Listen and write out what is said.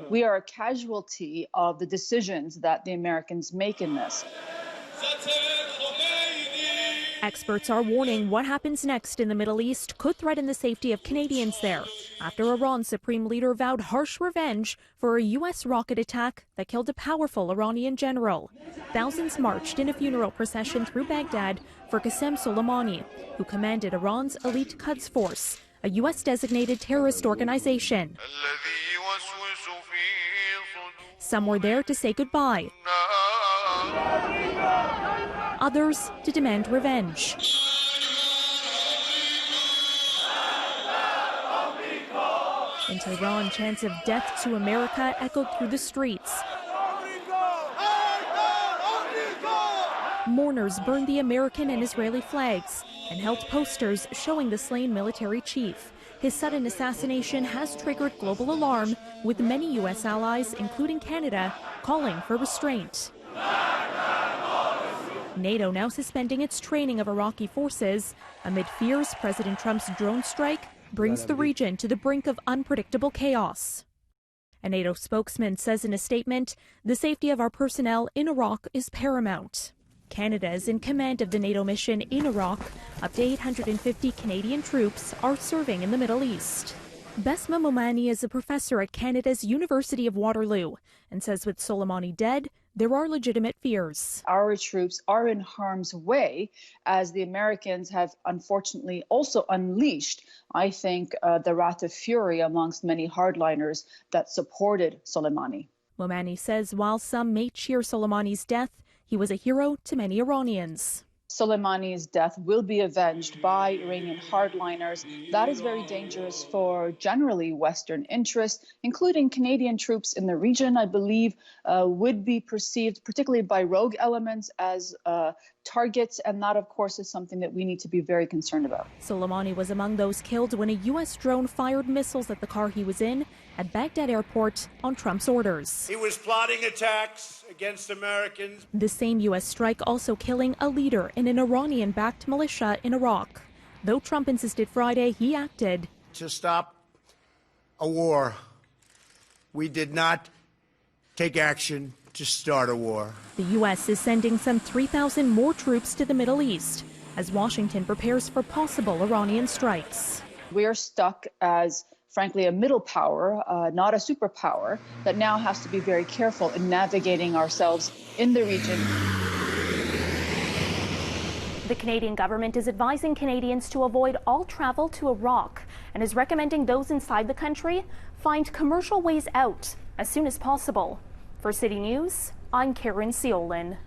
We are a casualty of the decisions that the Americans make in this. Experts are warning what happens next in the Middle East could threaten the safety of Canadians there, after Iran's supreme leader vowed harsh revenge for a U.S. rocket attack that killed a powerful Iranian general. Thousands marched in a funeral procession through Baghdad for Qasem Soleimani, who commanded Iran's elite Quds Force, a U.S.-designated terrorist organization. Some were there to say goodbye. Others to demand revenge. In Tehran, chants of death to America echoed through the streets. Mourners burned the American and Israeli flags and held posters showing the slain military chief. His sudden assassination has triggered global alarm, with many U.S. allies, including Canada, calling for restraint. NATO now suspending its training of Iraqi forces amid fears President Trump's drone strike brings the region to the brink of unpredictable chaos. A NATO spokesman says in a statement, "The safety of our personnel in Iraq is paramount." Canada is in command of the NATO mission in Iraq. Up to 850 Canadian troops are serving in the Middle East. Bessma Momani is a professor at Canada's University of Waterloo and says with Soleimani dead, there are legitimate fears. Our troops are in harm's way, as the Americans have unfortunately also unleashed, I think, the wrath of fury amongst many hardliners that supported Soleimani. Momani says while some may cheer Soleimani's death, he was a hero to many Iranians. Soleimani's death will be avenged by Iranian hardliners. That is very dangerous for generally Western interests, including Canadian troops in the region, I believe, would be perceived, particularly by rogue elements, as targets. And that, of course, is something that we need to be very concerned about. Soleimani was among those killed when a U.S. drone fired missiles at the car he was in at Baghdad airport on Trump's orders. He was plotting attacks against Americans. The same U.S. strike also killing a leader in an Iranian-backed militia in Iraq. Though Trump insisted Friday he acted to stop a war. We did not take action to start a war. The U.S. is sending some 3,000 more troops to the Middle East as Washington prepares for possible Iranian strikes. We are stuck as, frankly, a middle power, not a superpower, that now has to be very careful in navigating ourselves in the region. The Canadian government is advising Canadians to avoid all travel to Iraq and is recommending those inside the country find commercial ways out as soon as possible. For City News, I'm Caryn Ceolin.